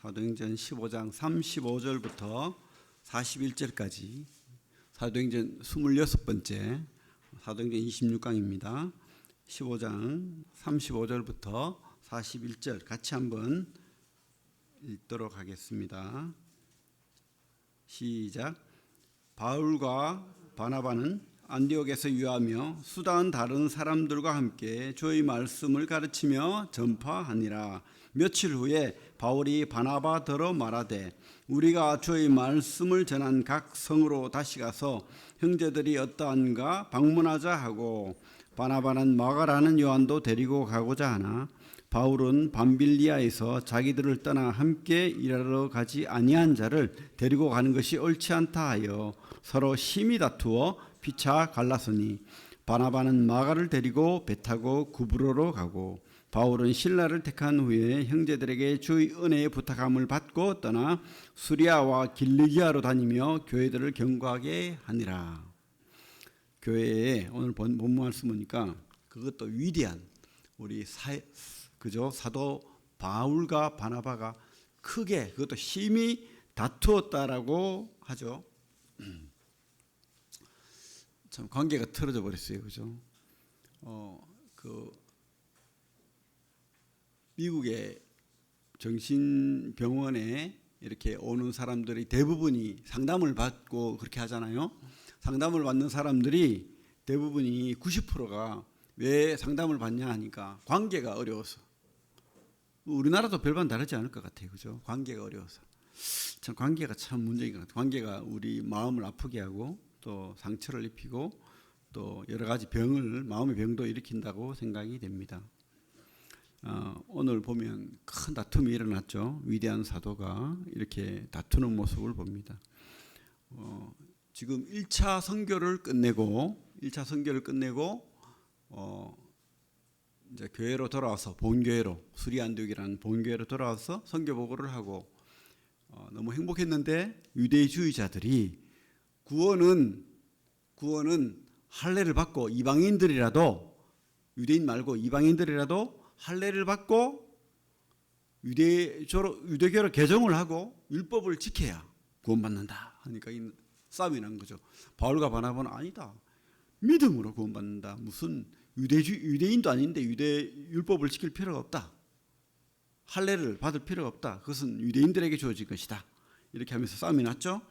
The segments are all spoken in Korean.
사도행전 15장 35절부터 41절까지 사도행전 26번째 사도행전 26강입니다. 15장 35절부터 41절 같이 한번 읽도록 하겠습니다. 시작. 바울과 바나바는 안디옥에서 유하며 수다한 다른 사람들과 함께 주의 말씀을 가르치며 전파하니라. 며칠 후에 바울이 바나바더러 말하되 우리가 주의 말씀을 전한 각 성으로 다시 가서 형제들이 어떠한가 방문하자 하고 바나바는 마가라는 요한도 데리고 가고자 하나 바울은 밤빌리아에서 자기들을 떠나 함께 일하러 가지 아니한 자를 데리고 가는 것이 옳지 않다 하여 서로 심히 다투어 피차 갈라서니 바나바는 마가를 데리고 배 타고 구브로로 가고 바울은 신라를 택한 후에 형제들에게 주의 은혜의 부탁함을 받고 떠나 수리아와 길리기아로 다니며 교회들을 경고하게 하니라. 교회에 오늘 본문 말씀 보니까 그것도 위대한 우리 사도 바울과 바나바가 크게 그것도 심히 다투었다라고 하죠. 참 관계가 틀어져 버렸어요, 그죠? 미국의 정신병원에 이렇게 오는 사람들이 대부분이 상담을 받고 그렇게 하잖아요. 상담을 받는 사람들이 대부분이 90%가 왜 상담을 받냐 하니까 관계가 어려워서. 우리나라도 별반 다르지 않을 것 같아요, 그죠? 관계가 어려워서. 참 관계가 참 문제인 것 같아요. 관계가 우리 마음을 아프게 하고 또 상처를 입히고 또 여러 가지 마음의 병도 일으킨다고 생각이 됩니다. 오늘 보면 큰 다툼이 일어났죠. 위대한 사도가 이렇게 다투는 모습을 봅니다. 지금 1차 선교를 끝내고 이제 교회로 돌아와서 본교회로 수리안디옥이라는 본교회로 돌아와서 선교 보고를 하고 너무 행복했는데 유대주의자들이 구원은 할례를 받고 이방인들이라도 유대인 말고 이방인들이라도 할례를 받고 유대교로 개종을 하고 율법을 지켜야 구원받는다 하니까 싸움이 난 거죠. 바울과 바나바는 아니다. 믿음으로 구원받는다. 무슨 유대인도 아닌데 율법을 지킬 필요가 없다. 할례를 받을 필요가 없다. 그것은 유대인들에게 주어진 것이다. 이렇게 하면서 싸움이 났죠.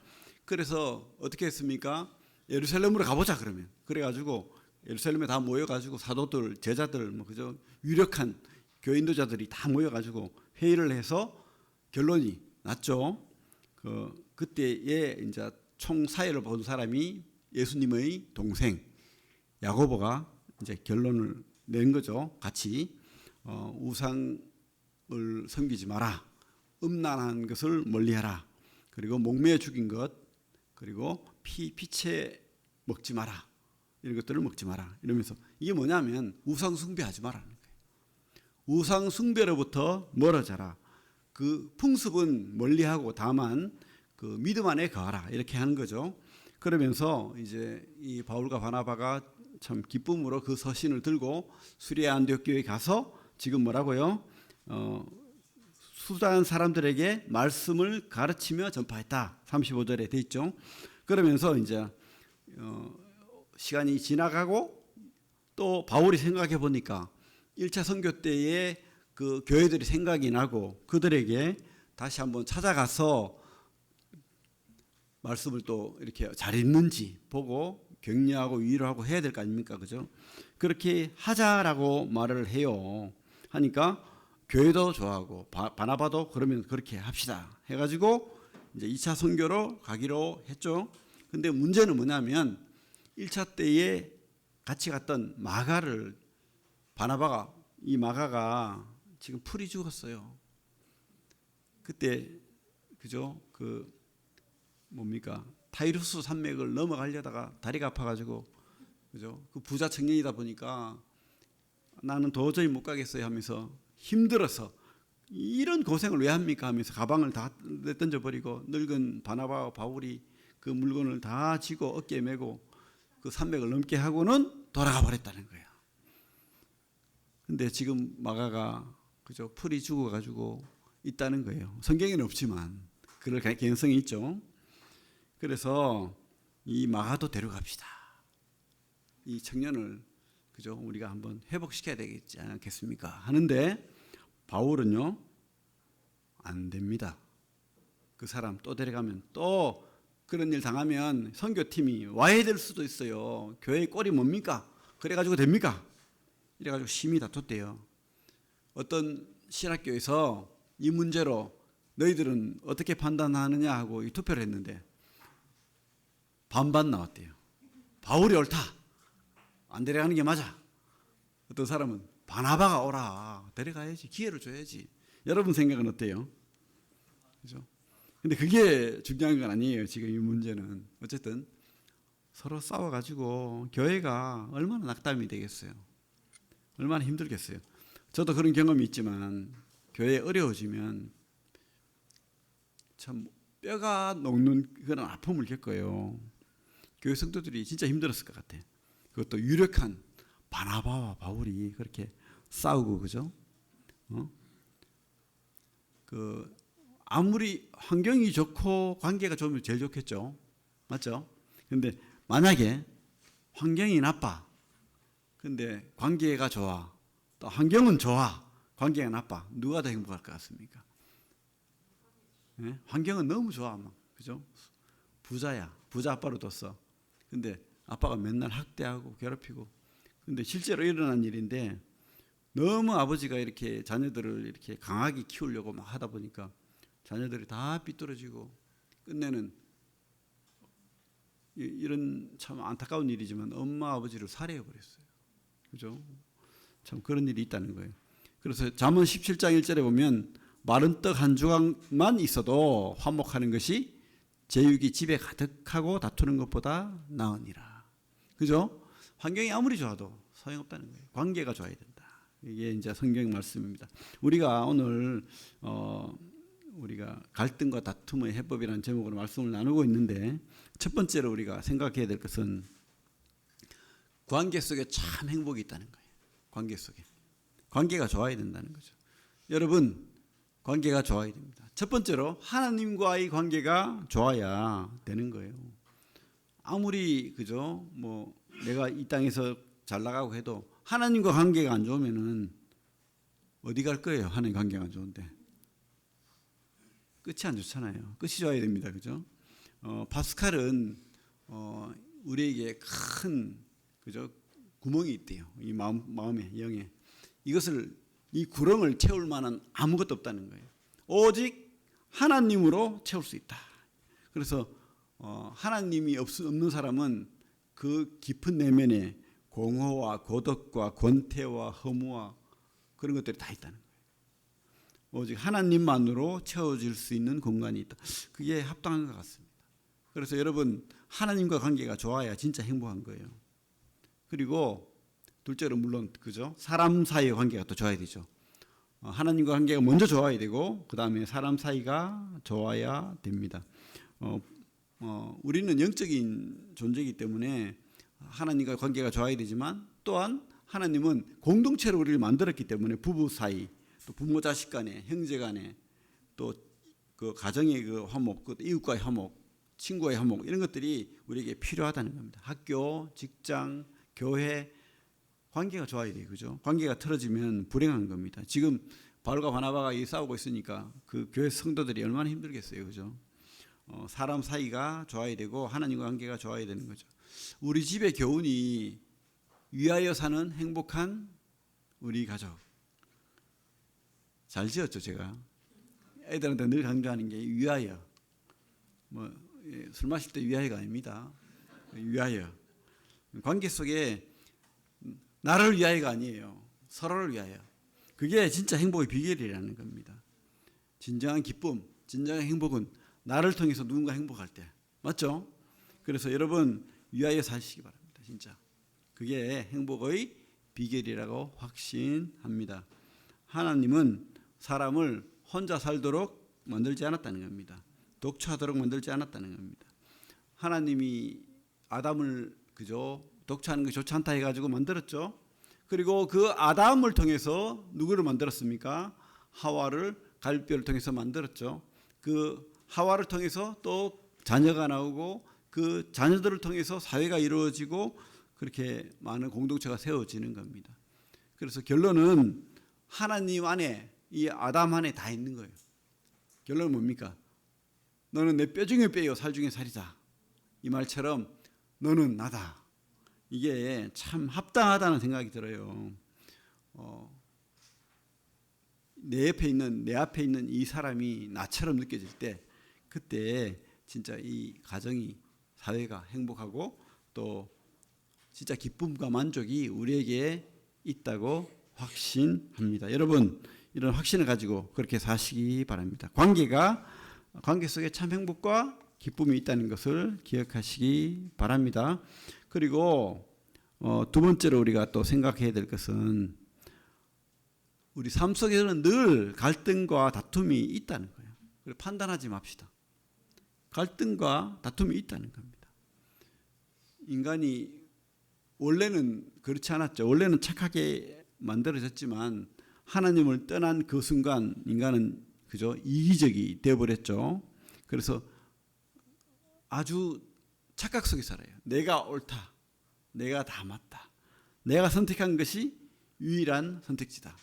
그래서 어떻게 했습니까? 예루살렘으로 가보자 그러면. 그래가지고 예루살렘에 다 모여가지고 사도들, 제자들, 그죠? 유력한 교회 인도자들이 다 모여가지고 회의를 해서 결론이 났죠. 그때에 이제 총 사회를 본 사람이 예수님의 동생 야고보가 이제 결론을 낸 거죠. 같이 우상을 섬기지 마라, 음란한 것을 멀리하라, 그리고 목매어 죽인 것, 그리고 피채 먹지 마라. 이런 것들을 먹지 마라. 이러면서 이게 뭐냐면 우상 숭배하지 마라는 거예요. 우상 숭배로부터 멀어져라. 그 풍습은 멀리하고 다만 그 믿음 안에 거하라. 이렇게 하는 거죠. 그러면서 이제 이 바울과 바나바가 참 기쁨으로 그 서신을 들고 수리아 안디옥 교회에 가서 지금 뭐라고요? 수다한 사람들에게 말씀을 가르치며 전파했다. 35절에 돼 있죠. 그러면서 이제 시간이 지나가고 또 바울이 생각해 보니까 1차 선교 때에 그 교회들이 생각이 나고 그들에게 다시 한번 찾아가서 말씀을 또 이렇게 잘 읽는지 보고 격려하고 위로하고 해야 될 거 아닙니까? 그죠? 그렇게 하자라고 말을 해요. 하니까 교회도 좋아하고 바나바도 그러면 그렇게 합시다 해가지고 이제 2차 선교로 가기로 했죠. 근데 문제는 뭐냐면 1차 때에 같이 갔던 마가를 이 마가가 지금 풀이 죽었어요. 그때 그죠? 타이루스 산맥을 넘어가려다가 다리가 아파가지고 그죠? 그 부자 청년이다 보니까 나는 도저히 못 가겠어요 하면서 힘들어서 이런 고생을 왜 합니까 하면서 가방을 다 던져버리고 늙은 바나바와 바울이 그 물건을 다 지고 어깨에 메고 그 산맥을 넘게 하고는 돌아가 버렸다는 거예요. 근데 지금 마가가 그죠? 풀이 죽어가지고 있다는 거예요. 성경에는 없지만 그럴 가능성이 있죠. 그래서 이 마가도 데려갑시다. 이 청년을 그죠? 우리가 한번 회복시켜야 되겠지 않겠습니까? 하는데 바울은요 안 됩니다. 그 사람 또 데려가면 또 그런 일 당하면 선교팀이 와야 될 수도 있어요. 교회의 꼴이 뭡니까? 그래가지고 됩니까? 이래가지고 심히 다퉜대요. 어떤 신학교에서 이 문제로 너희들은 어떻게 판단하느냐 하고 이 투표를 했는데 반반 나왔대요. 바울이 옳다. 안 데려가는 게 맞아. 어떤 사람은 바나바가 오라. 데려가야지. 기회를 줘야지. 여러분 생각은 어때요? 그죠? 근데 그게 중요한 건 아니에요. 지금 이 문제는. 어쨌든 서로 싸워가지고 교회가 얼마나 낙담이 되겠어요. 얼마나 힘들겠어요. 저도 그런 경험이 있지만 교회 어려워지면 참 뼈가 녹는 그런 아픔을 겪어요. 교회 성도들이 진짜 힘들었을 것 같아요. 그것도 유력한 바나바와 바울이 그렇게 싸우고 그죠? 아무리 환경이 좋고 관계가 좋으면 제일 좋겠죠. 맞죠? 근데 만약에 환경이 나빠. 근데 관계가 좋아. 또 환경은 좋아. 관계가 나빠. 누가 더 행복할 것 같습니까? 네? 환경은 너무 좋아. 막. 그죠? 부자야. 부자 아빠로 뒀어. 근데 아빠가 맨날 학대하고 괴롭히고. 근데 실제로 일어난 일인데 너무 아버지가 이렇게 자녀들을 이렇게 강하게 키우려고 막 하다 보니까 자녀들이 다 삐뚤어지고 끝내는 이런 참 안타까운 일이지만 엄마 아버지를 살해해 버렸어요. 그죠? 참 그런 일이 있다는 거예요. 그래서 잠언 17장 1절에 보면 마른 떡 한 조각만 있어도 화목하는 것이 제육이 집에 가득하고 다투는 것보다 나으니라. 그죠? 환경이 아무리 좋아도 소용없다는 거예요. 관계가 좋아야 된다. 이게 이제 성경 말씀입니다. 우리가 오늘 우리가 갈등과 다툼의 해법이라는 제목으로 말씀을 나누고 있는데 첫 번째로 우리가 생각해야 될 것은 관계 속에 참 행복이 있다는 거예요. 관계 속에. 관계가 좋아야 된다는 거죠. 여러분 관계가 좋아야 됩니다. 첫 번째로 하나님과의 관계가 좋아야 되는 거예요. 아무리 그죠? 뭐 내가 이 땅에서 잘 나가고 해도 하나님과 관계가 안 좋으면은 어디 갈 거예요? 하나님 관계가 안 좋은데. 끝이 안 좋잖아요. 끝이 좋아야 됩니다. 그죠? 파스칼은 우리에게 큰 그죠? 구멍이 있대요. 이 마음에 영에. 이것을 이 구렁을 채울 만한 아무것도 없다는 거예요. 오직 하나님으로 채울 수 있다. 그래서 하나님이 없는 사람은 그 깊은 내면에 공허와 고독과 권태와 허무와 그런 것들이 다 있다는 거예요. 오직 하나님만으로 채워질 수 있는 공간이 있다. 그게 합당한 것 같습니다. 그래서 여러분 하나님과 관계가 좋아야 진짜 행복한 거예요. 그리고 둘째로 물론 그죠? 사람 사이의 관계가 또 좋아야 되죠. 하나님과 관계가 먼저 좋아야 되고 그 다음에 사람 사이가 좋아야 됩니다. 우리는 영적인 존재이기 때문에 하나님과 관계가 좋아야 되지만 또한 하나님은 공동체로 우리를 만들었기 때문에 부부 사이, 또 부모 자식 간에, 형제 간에, 또 그 가정의 그 화목, 그 이웃과의 화목, 친구와의 화목 이런 것들이 우리에게 필요하다는 겁니다. 학교, 직장, 교회 관계가 좋아야 돼요, 그죠? 관계가 틀어지면 불행한 겁니다. 지금 바울과 바나바가 싸우고 있으니까 그 교회 성도들이 얼마나 힘들겠어요, 그죠? 사람 사이가 좋아야 되고 하나님과 관계가 좋아야 되는 거죠. 우리 집의 교훈이 위하여 사는 행복한 우리 가족. 잘 지었죠, 제가. 애들한테 늘 강조하는 게 위하여. 술 마실 때 위하여가 아닙니다. 위하여. 관계 속에 나를 위하여가 아니에요. 서로를 위하여. 그게 진짜 행복의 비결이라는 겁니다. 진정한 기쁨, 진정한 행복은 나를 통해서 누군가 행복할 때. 맞죠? 그래서 여러분 위하여 사시기 바랍니다. 진짜. 그게 행복의 비결이라고 확신합니다. 하나님은 사람을 혼자 살도록 만들지 않았다는 겁니다. 독처하도록 만들지 않았다는 겁니다. 하나님이 아담을 그저 독처하는 게 좋지 않다 해가지고 만들었죠. 그리고 그 아담을 통해서 누구를 만들었습니까? 하와를 갈비뼈를 통해서 만들었죠. 그 하와를 통해서 또 자녀가 나오고 그 자녀들을 통해서 사회가 이루어지고 그렇게 많은 공동체가 세워지는 겁니다. 그래서 결론은 하나님 안에, 이 아담 안에 다 있는 거예요. 결론은 뭡니까? 너는 내 뼈 중에 뼈요 살 중에 살이다. 이 말처럼 너는 나다. 이게 참 합당하다는 생각이 들어요. 내 앞에 있는 이 사람이 나처럼 느껴질 때, 그때 진짜 이 가정이, 사회가 행복하고 또 진짜 기쁨과 만족이 우리에게 있다고 확신합니다. 여러분, 이런 확신을 가지고 그렇게 사시기 바랍니다. 관계 속에 참 행복과 기쁨이 있다는 것을 기억하시기 바랍니다. 그리고 두 번째로 우리가 또 생각해야 될 것은 우리 삶 속에서는 늘 갈등과 다툼이 있다는 거예요. 그래서 판단하지 맙시다. 갈등과 다툼이 있다는 겁니다. 인간이 원래는 그렇지 않았죠. 원래는 착하게 만들어졌지만 하나님을 떠난 그 순간 인간은 그저 이기적이 되어버렸죠. 그래서 아주 착각 속에 살아요. 내가 옳다. 내가 다 맞다. 내가 선택한 것이 유일한 선택지다.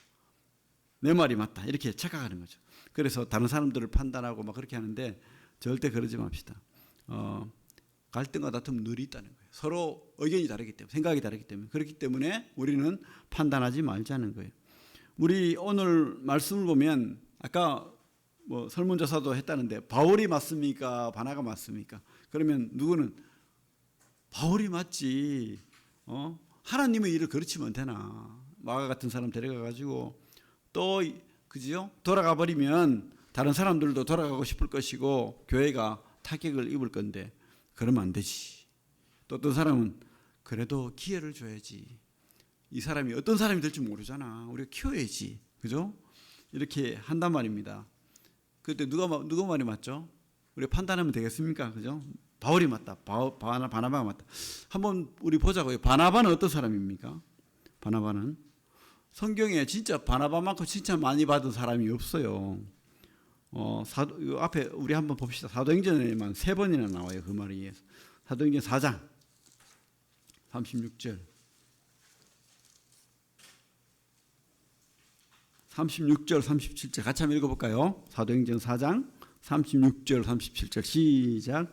내 말이 맞다. 이렇게 착각하는 거죠. 그래서 다른 사람들을 판단하고 막 그렇게 하는데 절대 그러지 맙시다. 갈등과 다툼은 늘 있다는 거예요. 서로 의견이 다르기 때문에, 생각이 다르기 때문에, 그렇기 때문에 우리는 판단하지 말자는 거예요. 우리 오늘 말씀을 보면 아까 뭐 설문조사도 했다는데 바울이 맞습니까? 바나가 맞습니까? 그러면 누구는 바울이 맞지. 하나님의 일을 거르치면 되나? 마가 같은 사람 데려가 가지고 또 그지요? 돌아가 버리면 다른 사람들도 돌아가고 싶을 것이고 교회가 타격을 입을 건데 그러면 안 되지. 또 어떤 사람은 그래도 기회를 줘야지. 이 사람이 어떤 사람이 될지 모르잖아. 우리가 키워야지. 그죠? 이렇게 한단 말입니다. 그때 누가 말이 맞죠? 우리가 판단하면 되겠습니까? 그죠? 바울이 맞다. 바나바가 맞다. 한번 우리 보자고요. 바나바는 어떤 사람입니까? 바나바는 성경에 진짜 바나바만큼 진짜 많이 받은 사람이 없어요. 앞에 우리 한번 봅시다. 사도행전에만 3번이나 나와요. 그 말이. 사도행전 4장 36절 37절 같이 한번 읽어볼까요? 사도행전 4장 36절 37절 시작.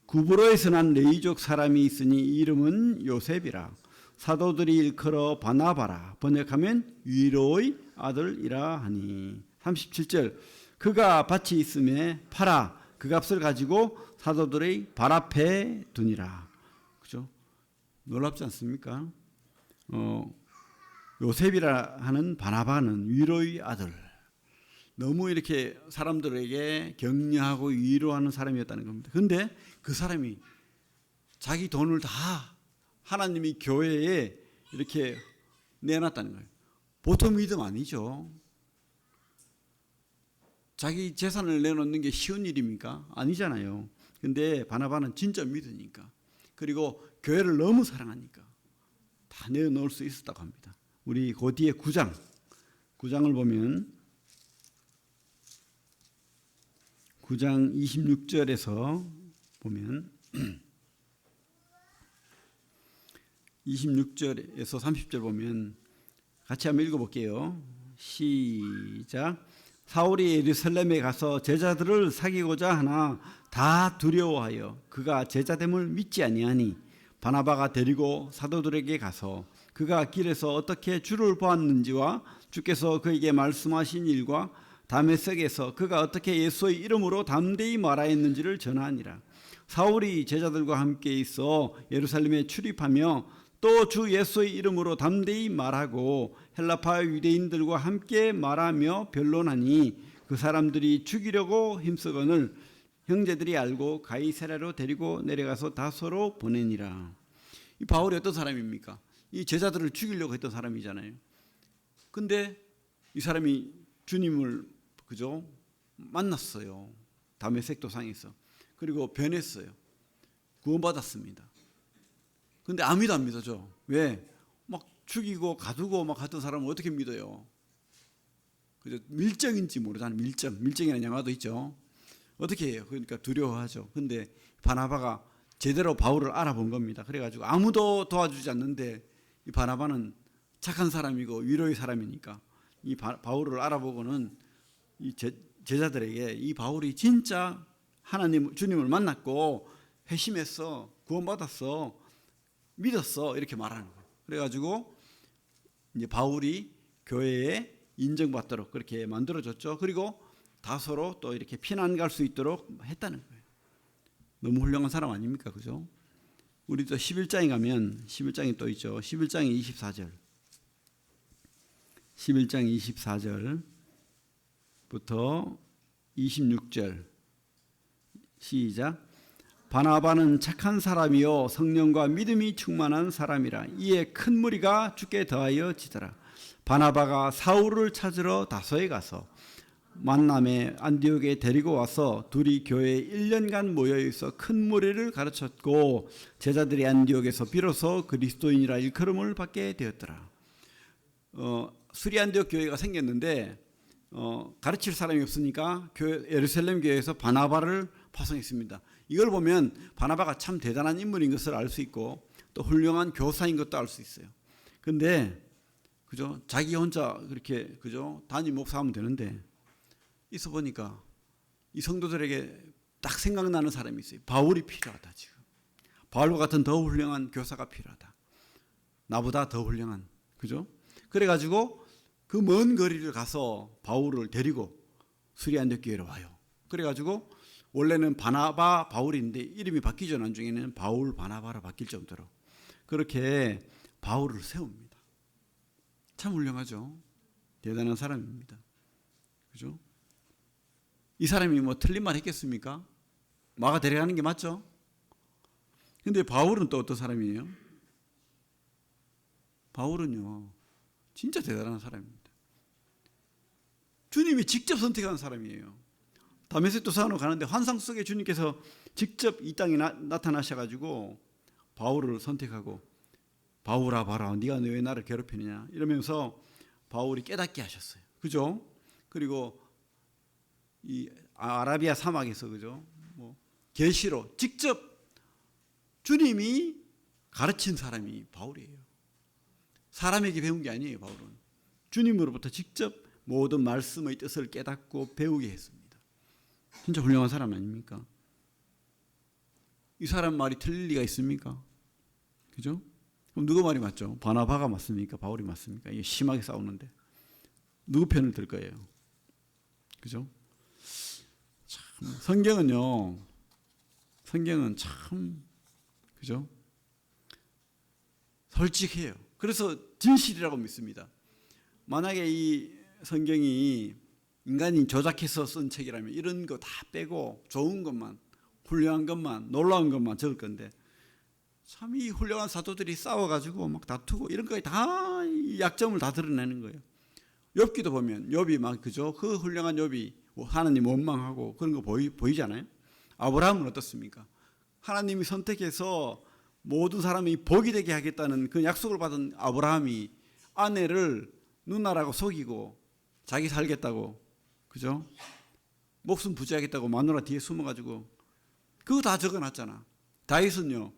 구브로에서 난 레위족 사람이 있으니 이름은 요셉이라. 사도들이 일컬어 바나바라. 번역하면 위로의 아들이라 하니. 37절 그가 밭이 있음에 팔아 그 값을 가지고 사도들의 발 앞에 두니라. 그죠? 놀랍지 않습니까? 요셉이라 하는 바나바는 위로의 아들. 너무 이렇게 사람들에게 격려하고 위로하는 사람이었다는 겁니다. 그런데 그 사람이 자기 돈을 다 하나님이 교회에 이렇게 내놨다는 거예요. 보통 믿음 아니죠. 자기 재산을 내놓는 게 쉬운 일입니까? 아니잖아요. 근데 바나바는 진짜 믿으니까, 그리고 교회를 너무 사랑하니까 다 내어놓을 수 있었다고 합니다. 우리 그 뒤에 9장을 보면 9장 26절에서 보면 26절에서 30절 보면 같이 한번 읽어볼게요. 시작. 사울이 예루살렘에 가서 제자들을 사귀고자 하나 다 두려워하여 그가 제자됨을 믿지 아니하니 바나바가 데리고 사도들에게 가서 그가 길에서 어떻게 주를 보았는지와 주께서 그에게 말씀하신 일과 다메섹에서 그가 어떻게 예수의 이름으로 담대히 말하였는지를 전하니라. 사울이 제자들과 함께 있어 예루살렘에 출입하며 또 주 예수의 이름으로 담대히 말하고 헬라파 유대인들과 함께 말하며 변론하니 그 사람들이 죽이려고 힘쓰거늘 형제들이 알고 가이사랴로 데리고 내려가서 다소로 보내니라. 이 바울이 어떤 사람입니까? 이 제자들을 죽이려고 했던 사람이잖아요. 근데 이 사람이 주님을 그죠? 만났어요. 다메섹 도상에서. 그리고 변했어요. 구원받았습니다. 근데 아무도 안 믿어져. 왜? 막 죽이고 가두고 막 하던 사람을 어떻게 믿어요? 그죠? 밀정인지 모르잖아요. 밀정이라는 영화도 있죠. 어떻게 해요? 그러니까 두려워하죠. 근데 바나바가 제대로 바울을 알아본 겁니다. 그래가지고 아무도 도와주지 않는데 이 바나바는 착한 사람이고 위로의 사람이니까 이 바울을 알아보고는 이 제자들에게 이 바울이 진짜 하나님 주님을 만났고 회심했어, 구원받았어, 믿었어 이렇게 말하는 거예요. 그래가지고 이제 바울이 교회에 인정받도록 그렇게 만들어졌죠. 그리고 다소로 또 이렇게 피난 갈 수 있도록 했다는 거예요. 너무 훌륭한 사람 아닙니까? 그죠? 우리도 11장에 가면 11장이 또 있죠. 11장 24절. 11장 24절부터 26절. 시작. 바나바는 착한 사람이요 성령과 믿음이 충만한 사람이라. 이에 큰 무리가 주께 더하여 지더라. 바나바가 사울을 찾으러 다소에 가서 만남에 안디옥에 데리고 와서 둘이 교회에 1년간 모여 있어 큰 무리를 가르쳤고 제자들이 안디옥에서 비로소 그리스도인이라 일컬음을 받게 되었더라. 수리 안디옥 교회가 생겼는데 가르칠 사람이 없으니까 예루살렘 교회에서 바나바를 파송했습니다. 이걸 보면 바나바가 참 대단한 인물인 것을 알 수 있고 또 훌륭한 교사인 것도 알 수 있어요. 근데 그죠? 자기 혼자 그렇게 그죠? 단임 목사하면 되는데 있어 보니까 이 성도들에게 딱 생각나는 사람이 있어요. 바울이 필요하다 지금. 바울과 같은 더 훌륭한 교사가 필요하다. 나보다 더 훌륭한 그죠? 그래가지고 그 먼 거리를 가서 바울을 데리고 수리안디옥 교회로 와요. 그래가지고 원래는 바나바 바울인데 이름이 바뀌죠. 나중에는 바울 바나바로 바뀔 정도로 그렇게 바울을 세웁니다. 참 훌륭하죠. 대단한 사람입니다. 그죠? 이 사람이 뭐 틀린 말 했겠습니까? 마가 데려가는 게 맞죠? 근데 바울은 또 어떤 사람이에요? 바울은요, 진짜 대단한 사람입니다. 주님이 직접 선택한 사람이에요. 다메섹 도상으로 가는데 환상 속에 주님께서 직접 이 땅에 나타나셔가지고 바울을 선택하고 바울아 봐라 네가 왜 나를 괴롭히느냐 이러면서 바울이 깨닫게 하셨어요. 그죠? 그리고 이 아라비아 사막에서 그죠? 뭐 계시로 직접 주님이 가르친 사람이 바울이에요. 사람에게 배운 게 아니에요. 바울은 주님으로부터 직접 모든 말씀의 뜻을 깨닫고 배우게 했습니다. 진짜 훌륭한 사람 아닙니까? 이 사람 말이 틀릴 리가 있습니까? 그죠? 그럼 누구 말이 맞죠? 바나바가 맞습니까? 바울이 맞습니까? 이게 심하게 싸우는데 누구 편을 들 거예요? 그죠? 참 성경은 참 그죠? 솔직해요. 그래서 진실이라고 믿습니다. 만약에 이 성경이 인간이 조작해서 쓴 책이라면 이런 거 다 빼고 좋은 것만, 훌륭한 것만, 놀라운 것만 적을 건데 참 이 훌륭한 사도들이 싸워가지고 막 다투고 이런 거에 다 약점을 다 드러내는 거예요. 욥기도 보면 욥이 막 그죠? 그 훌륭한 욥이 하나님 원망하고 그런 거 보이잖아요. 아브라함은 어떻습니까? 하나님이 선택해서 모든 사람이 복이 되게 하겠다는 그 약속을 받은 아브라함이 아내를 누나라고 속이고 자기 살겠다고 그죠? 목숨 부지하겠다고 마누라 뒤에 숨어가지고 그거 다 적어놨잖아. 다윗은요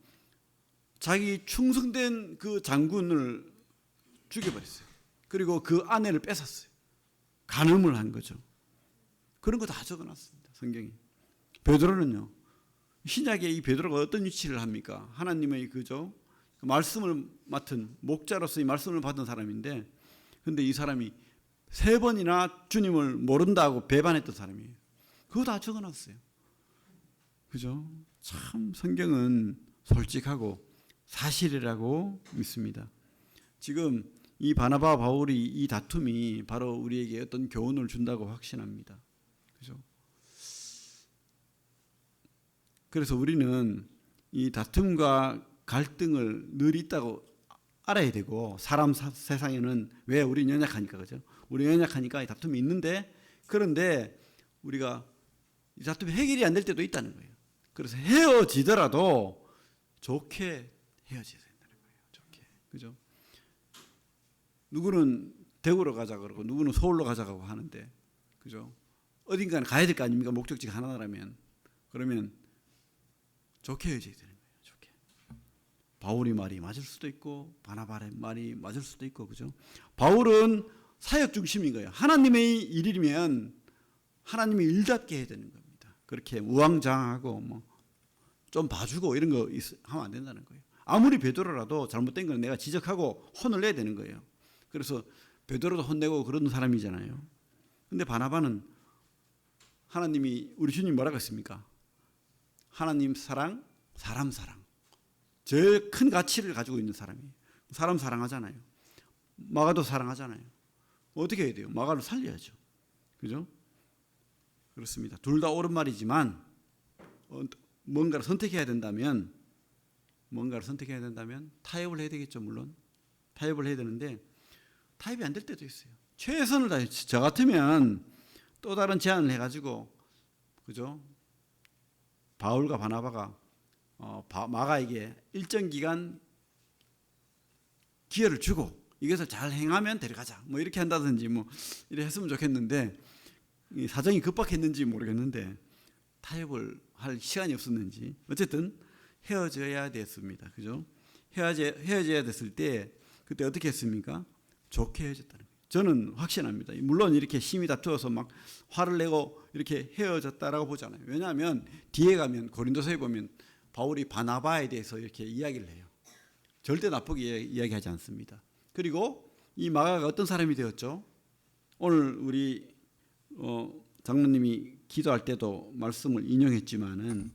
자기 충성된 그 장군을 죽여버렸어요. 그리고 그 아내를 뺏었어요. 간음을 한 거죠. 그런 거 다 적어놨습니다. 성경이. 베드로는요 신약에 이 베드로가 어떤 위치를 합니까? 하나님의 그죠? 말씀을 맡은 목자로서의 말씀을 받은 사람인데 근데 이 사람이 3번이나 주님을 모른다고 배반했던 사람이에요. 그거 다 적어놨어요. 그죠? 참 성경은 솔직하고 사실이라고 믿습니다. 지금 이 바나바와 바울이 이 다툼이 바로 우리에게 어떤 교훈을 준다고 확신합니다. 그죠? 그래서 우리는 이 다툼과 갈등을 늘 있다고 알아야 되고 사람 세상에는 왜 우리는 연약하니까 그죠? 우리 연약하니까 이 다툼이 있는데 그런데 우리가 이 다툼이 해결이 안 될 때도 있다는 거예요. 그래서 헤어지더라도 좋게 헤어져야 된다는 거예요. 좋게. 그죠? 누구는 대구로 가자 그러고 누구는 서울로 가자고 하는데, 그죠? 어딘가는 가야 될 거 아닙니까? 목적지가 하나라면. 그러면 좋게 헤어져야 되는 거예요. 좋게. 바울이 말이 맞을 수도 있고 바나바의 말이 맞을 수도 있고, 그죠? 바울은 사역 중심인 거예요. 하나님의 일이면 하나님이 일답게 해야 되는 겁니다. 그렇게 우왕좌왕하고 뭐 좀 봐주고 이런 거 하면 안 된다는 거예요. 아무리 베드로라도 잘못된 건 내가 지적하고 혼을 내야 되는 거예요. 그래서 베드로도 혼내고 그런 사람이잖아요. 근데 바나바는 하나님이, 우리 주님 뭐라고 했습니까? 하나님 사랑, 사람 사랑. 제일 큰 가치를 가지고 있는 사람이에요. 사람 사랑하잖아요. 마가도 사랑하잖아요. 어떻게 해야 돼요? 마가를 살려야죠. 그죠? 그렇습니다. 둘 다 옳은 말이지만 뭔가를 선택해야 된다면 타협을 해야 되겠죠. 물론 타협을 해야 되는데 타협이 안 될 때도 있어요. 최선을 다해. 저 같으면 또 다른 제안을 해가지고, 그죠? 바울과 바나바가 마가에게 일정 기간 기회를 주고 이것을 잘 행하면 데려가자, 뭐 이렇게 한다든지 뭐 이렇게 했으면 좋겠는데, 사정이 급박했는지 모르겠는데 타협을 할 시간이 없었는지 어쨌든 헤어져야 됐습니다. 그죠? 헤어져야 됐을 때 그때 어떻게 했습니까? 좋게 헤어졌다는 거예요. 저는 확신합니다. 물론 이렇게 심히 다투어서 막 화를 내고 이렇게 헤어졌다라고 보잖아요. 왜냐하면 뒤에 가면 고린도서에 보면 바울이 바나바에 대해서 이렇게 이야기를 해요. 절대 나쁘게 이야기하지 않습니다. 그리고 이 마가가 어떤 사람이 되었죠? 오늘 우리 장로님이 기도할 때도 말씀을 인용했지만은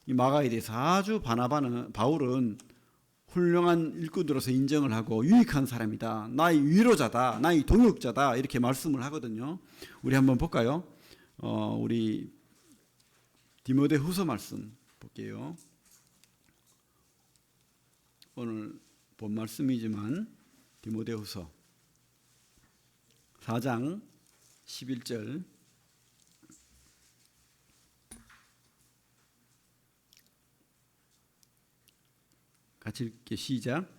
이 마가에 대해서 아주 바울은 훌륭한 일꾼으로서 인정을 하고 유익한 사람이다. 나의 위로자다. 나의 동역자다. 이렇게 말씀을 하거든요. 우리 한번 볼까요? 우리 디모데후서 말씀 볼게요. 오늘 본 말씀이지만 디모데후서 4장 11절 같이 읽게 시작.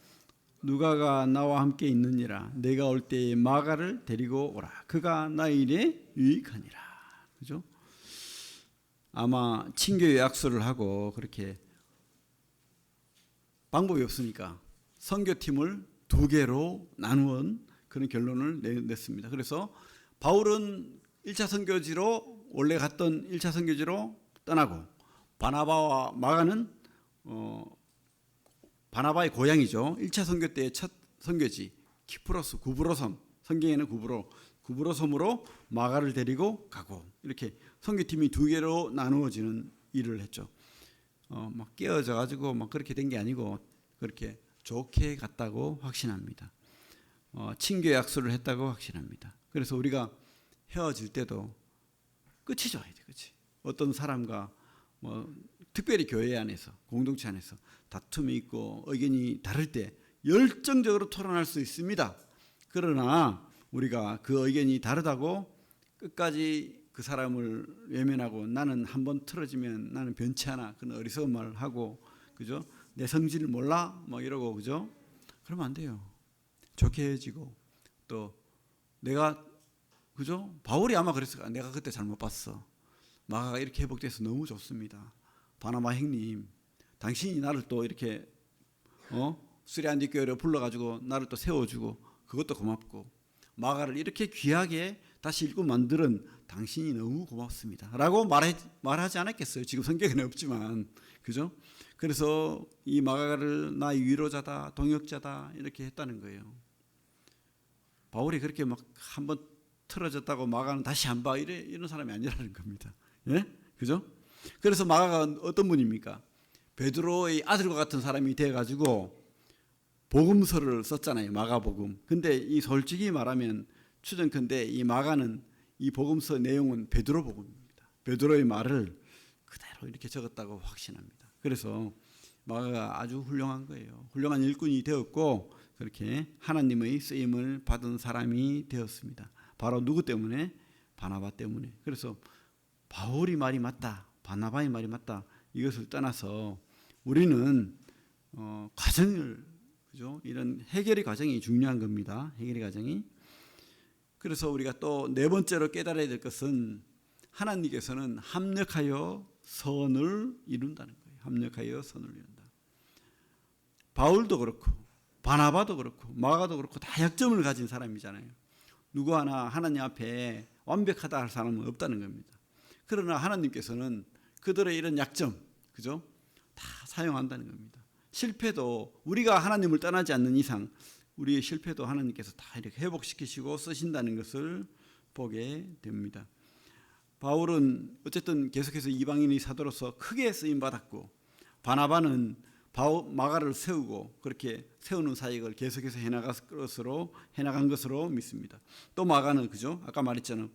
누가가 나와 함께 있느니라. 내가 올 때에 마가를 데리고 오라. 그가 나의 일에 유익하니라. 그죠? 아마 친교의 약속을 하고 그렇게 방법이 없으니까 선교팀을 2개로 나누은 그런 결론을 냈습니다. 그래서 바울은 1차 선교지로 원래 갔던 1차 선교지로 떠나고, 바나바와 마가는 바나바의 고향이죠. 1차 선교 때의 첫 선교지 키프로스, 구브로섬, 성경에는 구브로섬으로 마가를 데리고 가고, 이렇게 선교팀이 2개로 나누어지는 일을 했죠. 막 깨어져 가지고 막 그렇게 된 게 아니고 그렇게 좋게 갔다고 확신합니다. 친교 약속을 했다고 확신합니다. 그래서 우리가 헤어질 때도 끝이 좋아야 돼, 그렇지? 어떤 사람과 뭐 특별히 교회 안에서, 공동체 안에서 다툼이 있고 의견이 다를 때 열정적으로 토론할 수 있습니다. 그러나 우리가 그 의견이 다르다고 끝까지 그 사람을 외면하고 나는 한번 틀어지면 나는 변치 않아, 그런 어리석은 말을 하고, 그죠? 내 성질을 몰라 뭐 이러고, 그죠? 그러면 안 돼요. 좋게 헤어지고, 또 내가, 그죠? 바울이 아마 그랬을 거야. 내가 그때 잘못 봤어. 마가가 이렇게 회복돼서 너무 좋습니다. 바나바 형님, 당신이 나를 또 이렇게 수리안디 교회로 불러가지고 나를 또 세워주고 그것도 고맙고, 마가를 이렇게 귀하게 다시 일꾼 만드는 당신이 너무 고맙습니다 라고 말하지 않았겠어요? 지금 성경에는 없지만, 그죠? 그래서 이 마가를 나의 위로자다, 동역자다 이렇게 했다는 거예요. 바울이 그렇게 막 한번 틀어졌다고 마가는 다시 안 봐 이런 사람이 아니라는 겁니다. 예? 그죠? 그래서 마가가 어떤 분입니까? 베드로의 아들과 같은 사람이 돼가지고 복음서를 썼잖아요. 마가복음. 근데 이 솔직히 말하면 추정컨대 이 마가는 이 복음서 내용은 베드로 복음입니다. 베드로의 말을 그대로 이렇게 적었다고 확신합니다. 그래서 마가가 아주 훌륭한 거예요. 훌륭한 일꾼이 되었고 그렇게 하나님의 쓰임을 받은 사람이 되었습니다. 바로 누구 때문에? 바나바 때문에. 그래서 바울이 말이 맞다, 바나바의 말이 맞다, 이것을 떠나서 우리는 과정을, 그죠? 이런 해결의 과정이 중요한 겁니다. 해결의 과정이. 그래서 우리가 또 네 번째로 깨달아야 될 것은 하나님께서는 합력하여 선을 이룬다는 거예요. 합력하여 선을 이룬다. 바울도 그렇고 바나바도 그렇고 마가도 그렇고 다 약점을 가진 사람이잖아요. 누구 하나 하나님 앞에 완벽하다 할 사람은 없다는 겁니다. 그러나 하나님께서는 그들의 이런 약점, 그죠? 다 사용한다는 겁니다. 실패도 우리가 하나님을 떠나지 않는 이상 우리의 실패도 하나님께서 다 이렇게 회복시키시고 쓰신다는 것을 보게 됩니다. 바울은 어쨌든 계속해서 이방인의 사도로서 크게 쓰임 받았고, 바나바는 마가를 세우고 그렇게 세우는 사역을 계속해서 해나간 것으로 믿습니다. 또 마가는 그죠? 아까 말했잖아요.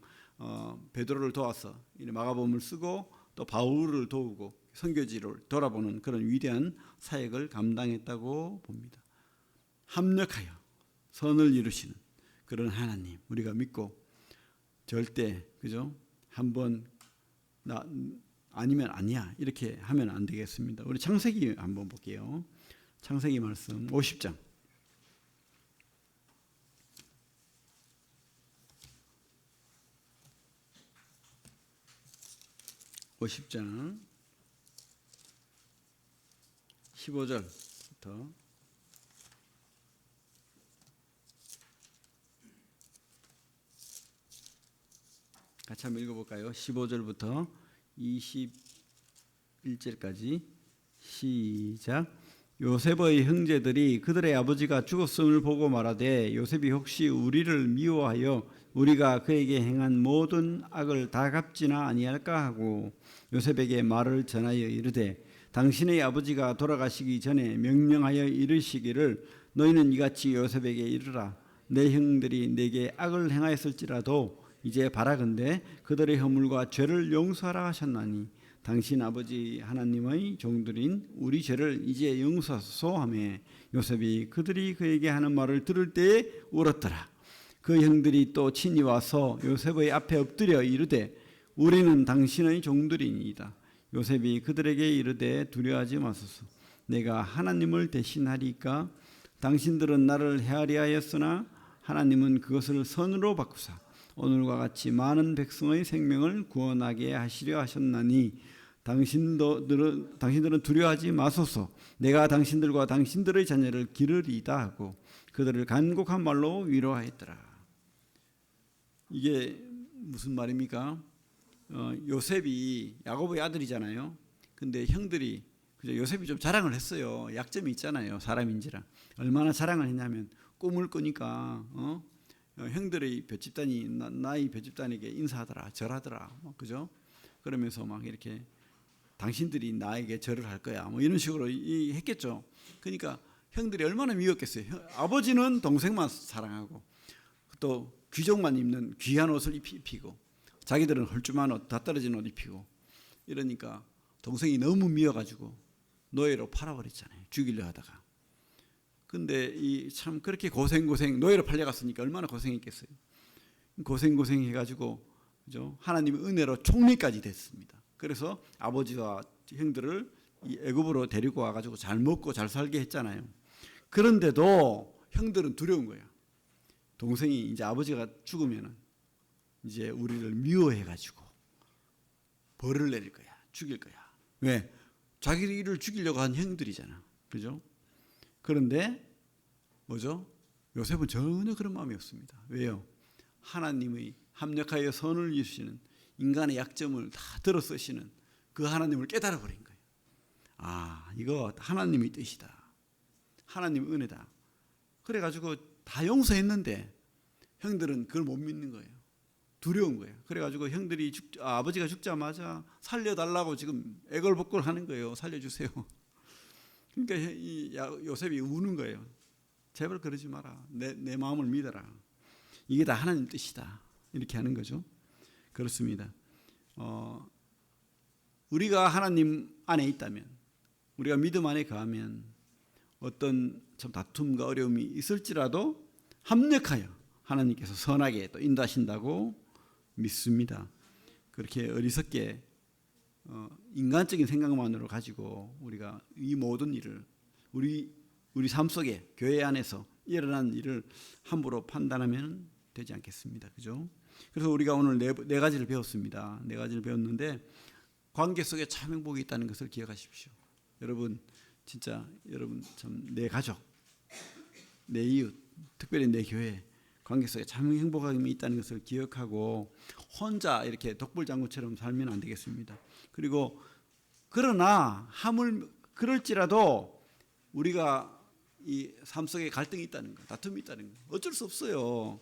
베드로를 도와서 마가복음을 쓰고 또 바울을 도우고 선교지를 돌아보는 그런 위대한 사역을 감당했다고 봅니다. 합력하여 선을 이루시는 그런 하나님 우리가 믿고 절대 그죠? 한번 아니면 아니야 이렇게 하면 안 되겠습니다. 우리 창세기 한번 볼게요. 창세기 말씀 50장. 50장 15절부터 같이 한번 읽어볼까요? 15절부터 21절까지 시작. 요셉의 형제들이 그들의 아버지가 죽었음을 보고 말하되 요셉이 혹시 우리를 미워하여 우리가 그에게 행한 모든 악을 다 갚지나 아니할까 하고 요셉에게 말을 전하여 이르되 당신의 아버지가 돌아가시기 전에 명령하여 이르시기를 너희는 이같이 요셉에게 이르라. 내 형들이 내게 악을 행하였을지라도 이제 바라건대 그들의 허물과 죄를 용서하라 하셨나니 당신 아버지 하나님의 종들인 우리 죄를 이제 용서하소서 하며 요셉이 그들이 그에게 하는 말을 들을 때에 울었더라. 그 형들이 또 친히 와서 요셉의 앞에 엎드려 이르되 우리는 당신의 종들이니이다. 요셉이 그들에게 이르되 두려워하지 마소서. 내가 하나님을 대신하리까. 당신들은 나를 헤아리 하였으나 하나님은 그것을 선으로 바꾸사 오늘과 같이 많은 백성의 생명을 구원하게 하시려 하셨나니 당신들은 두려워하지 마소서. 내가 당신들과 당신들의 자녀를 기르리이다 하고 그들을 간곡한 말로 위로하였더라. 이게 무슨 말입니까? 요셉이 야곱의 아들이잖아요. 근데 형들이 요셉이 좀 자랑을 했어요. 약점이 있잖아요. 사람인지라. 얼마나 자랑을 했냐면 꿈을 꾸니까 형들의 볏집단이 나의 볏집단에게 인사하더라, 절하더라, 그죠? 그러면서 막 이렇게 당신들이 나에게 절을 할 거야, 뭐 이런 식으로 했겠죠. 그러니까 형들이 얼마나 미웠겠어요. 아버지는 동생만 사랑하고 또 귀족만 입는 귀한 옷을 입히고 자기들은 헐쭉한 옷, 다 떨어진 옷 입히고 이러니까 동생이 너무 미워가지고 노예로 팔아버렸잖아요. 죽이려 하다가. 근데 참 그렇게 고생 노예로 팔려갔으니까 얼마나 고생했겠어요. 고생 해가지고 그죠? 하나님의 은혜로 총리까지 됐습니다. 그래서 아버지와 형들을 애굽으로 데리고 와가지고 잘 먹고 잘 살게 했잖아요. 그런데도 형들은 두려운 거야. 동생이 이제 아버지가 죽으면은 이제 우리를 미워해가지고 벌을 내릴 거야, 죽일 거야. 왜? 자기를 죽이려고 한 형들이잖아, 그죠? 그런데 뭐죠? 요셉은 전혀 그런 마음이 없습니다. 왜요? 하나님의 합력하여 선을 이루시는 인간의 약점을 다 들어 쓰시는 그 하나님을 깨달아 버린 거예요. 아, 이거 하나님의 뜻이다. 하나님의 은혜다. 그래가지고 다 용서했는데 형들은 그걸 못 믿는 거예요. 두려운 거예요. 그래가지고 형들이 아버지가 죽자마자 살려달라고 지금 애걸복걸 하는 거예요. 살려주세요. 그러니까 요셉이 우는 거예요. 제발 그러지 마라. 내 마음을 믿어라. 이게 다 하나님 뜻이다. 이렇게 하는 거죠. 그렇습니다. 우리가 하나님 안에 있다면, 우리가 믿음 안에 거하면 어떤 참 다툼과 어려움이 있을지라도 합력하여 하나님께서 선하게 또 인도하신다고 믿습니다. 그렇게 어리석게 인간적인 생각만으로 가지고 우리가 이 모든 일을 우리 삶 속에 교회 안에서 일어난 일을 함부로 판단하면 되지 않겠습니다. 그죠? 그래서 우리가 오늘 네 가지를 배웠습니다. 네 가지를 배웠는데 관계 속에 참 행복이 있다는 것을 기억하십시오. 여러분 진짜 여러분 참 내 가족, 내 이웃, 특별히 내 교회 관계 속에 참 행복함이 있다는 것을 기억하고 혼자 이렇게 독불장군처럼 살면 안 되겠습니다. 그리고 그러나 그럴지라도 우리가 이 삶 속에 갈등이 있다는 거, 다툼이 있다는 거 어쩔 수 없어요.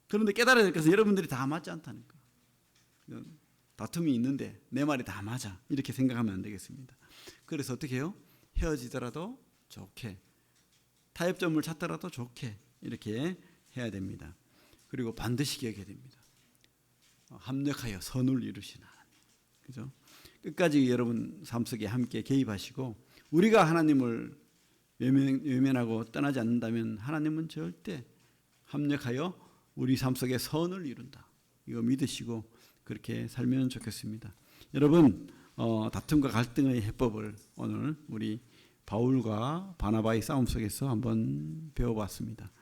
그런데 깨달아야 될 것은 여러분들이 다 맞지 않다는 거. 다툼이 있는데 내 말이 다 맞아 이렇게 생각하면 안 되겠습니다. 그래서 어떻게 해요? 헤어지더라도 좋게, 타협점을 찾더라도 좋게 이렇게 해야 됩니다. 그리고 반드시 기억해야 됩니다. 합력하여 선을 이루시는 하나님. 그죠? 끝까지 여러분 삶 속에 함께 개입하시고 우리가 하나님을 외면하고 떠나지 않는다면 하나님은 절대 합력하여 우리 삶 속에 선을 이룬다. 이거 믿으시고 그렇게 살면 좋겠습니다. 여러분 다툼과 갈등의 해법을 오늘 우리 바울과 바나바의 싸움 속에서 한번 배워봤습니다.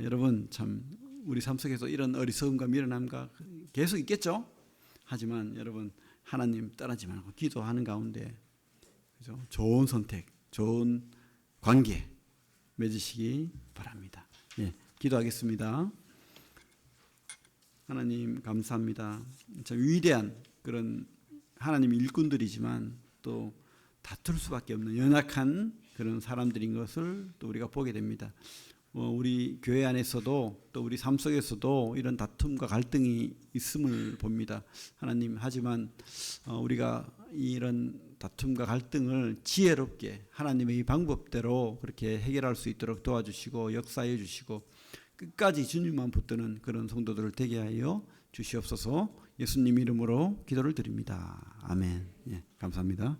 여러분 참 우리 삶 속에서 이런 어리석음과 미련함과 계속 있겠죠. 하지만 여러분 하나님 떠나지 말고 기도하는 가운데 그죠? 좋은 선택, 좋은 관계 맺으시기 바랍니다. 예, 기도하겠습니다. 하나님 감사합니다. 참 위대한 그런 하나님 일꾼들이지만 또 다툴 수밖에 없는 연약한 그런 사람들인 것을 또 우리가 보게 됩니다. 우리 교회 안에서도 또 우리 삶 속에서도 이런 다툼과 갈등이 있음을 봅니다. 하나님 하지만 우리가 이런 다툼과 갈등을 지혜롭게 하나님의 방법대로 그렇게 해결할 수 있도록 도와주시고 역사해 주시고 끝까지 주님만 붙드는 그런 성도들을 되게 하여 주시옵소서. 예수님 이름으로 기도를 드립니다. 아멘. 예, 감사합니다.